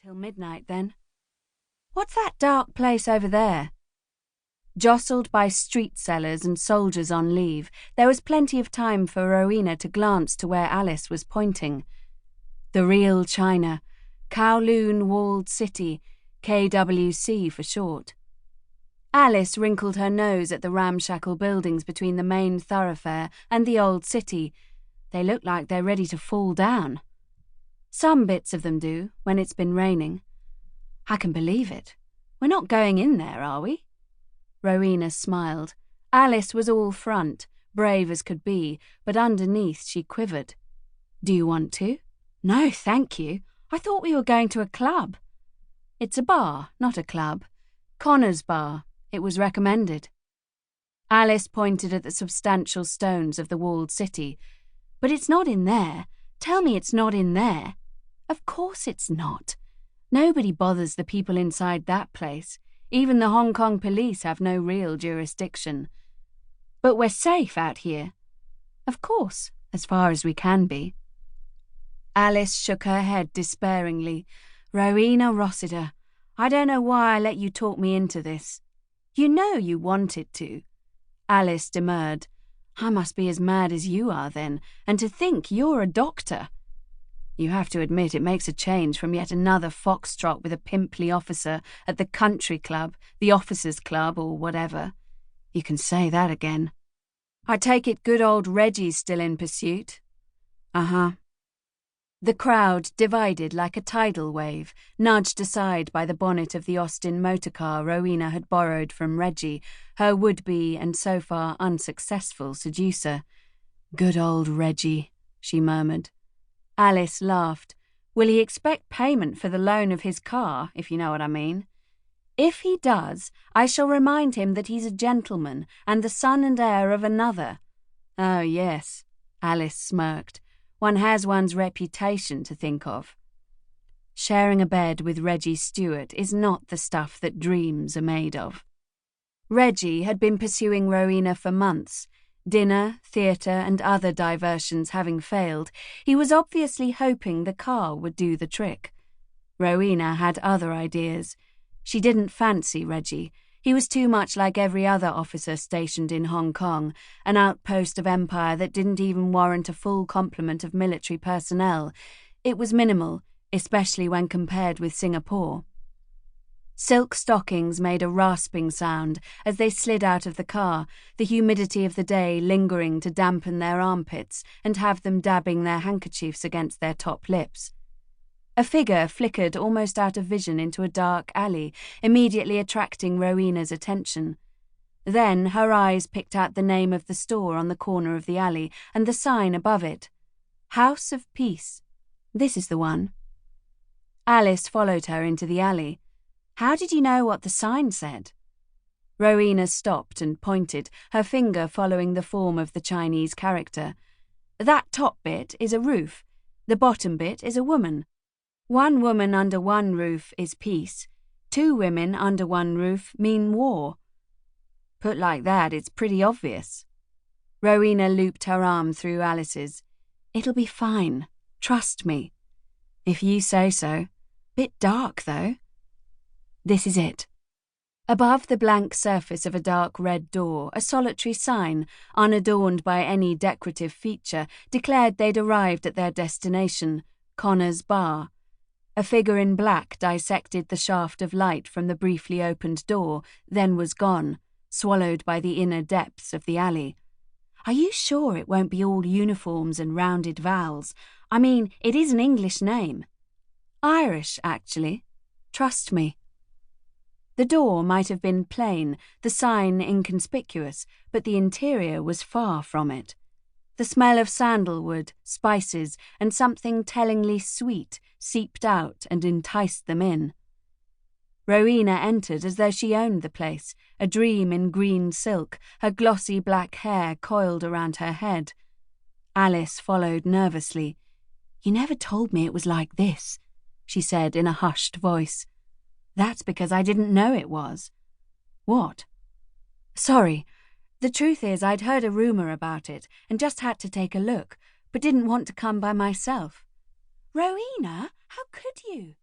till midnight, then. What's that dark place over there? Jostled by street sellers and soldiers on leave, there was plenty of time for Rowena to glance to where Alice was pointing. The real China, Kowloon Walled City, KWC for short. Alice wrinkled her nose at the ramshackle buildings between the main thoroughfare and the old city. They look like they're ready to fall down. Some bits of them do, when it's been raining. I can believe it. We're not going in there, are we? Rowena smiled. Alice was all front, brave as could be, but underneath she quivered. Do you want to? No, thank you. I thought we were going to a club. It's a bar, not a club. Connor's bar. It was recommended. Alice pointed at the substantial stones of the walled city. But it's not in there. Tell me it's not in there. Of course it's not. Nobody bothers the people inside that place. Even the Hong Kong police have no real jurisdiction. But we're safe out here. Of course, as far as we can be. Alice shook her head despairingly. Rowena Rossiter, I don't know why I let you talk me into this. You know you wanted to. Alice demurred. I must be as mad as you are then, and to think you're a doctor. You have to admit it makes a change from yet another foxtrot with a pimply officer at the country club, the officers' club, or whatever. You can say that again. I take it good old Reggie's still in pursuit. Uh-huh. The crowd, divided like a tidal wave, nudged aside by the bonnet of the Austin motor car Rowena had borrowed from Reggie, her would-be and so far unsuccessful seducer. Good old Reggie, she murmured. Alice laughed. Will he expect payment for the loan of his car, if you know what I mean? If he does, I shall remind him that he's a gentleman and the son and heir of another. Oh, yes, Alice smirked. One has one's reputation to think of. Sharing a bed with Reggie Stewart is not the stuff that dreams are made of. Reggie had been pursuing Rowena for months. Dinner, theatre, and other diversions having failed, he was obviously hoping the car would do the trick. Rowena had other ideas. She didn't fancy Reggie. He was too much like every other officer stationed in Hong Kong, an outpost of empire that didn't even warrant a full complement of military personnel. It was minimal, especially when compared with Singapore. Silk stockings made a rasping sound as they slid out of the car, the humidity of the day lingering to dampen their armpits and have them dabbing their handkerchiefs against their top lips. A figure flickered almost out of vision into a dark alley, immediately attracting Rowena's attention. Then her eyes picked out the name of the store on the corner of the alley and the sign above it. House of Peace. This is the one. Alice followed her into the alley. How did you know what the sign said? Rowena stopped and pointed, her finger following the form of the Chinese character. That top bit is a roof. The bottom bit is a woman. One woman under one roof is peace. Two women under one roof mean war. Put like that, it's pretty obvious. Rowena looped her arm through Alice's. It'll be fine. Trust me. If you say so. Bit dark, though. This is it. Above the blank surface of a dark red door, a solitary sign, unadorned by any decorative feature, declared they'd arrived at their destination, Connor's Bar. A figure in black dissected the shaft of light from the briefly opened door, then was gone, swallowed by the inner depths of the alley. Are you sure it won't be all uniforms and rounded vowels? I mean, it is an English name. Irish, actually. Trust me. The door might have been plain, the sign inconspicuous, but the interior was far from it. The smell of sandalwood, spices, and something tellingly sweet seeped out and enticed them in. Rowena entered as though she owned the place, a dream in green silk, her glossy black hair coiled around her head. Alice followed nervously. You never told me it was like this, she said in a hushed voice. That's because I didn't know it was. What? Sorry. The truth is I'd heard a rumour about it and just had to take a look, but didn't want to come by myself. Rowena, how could you?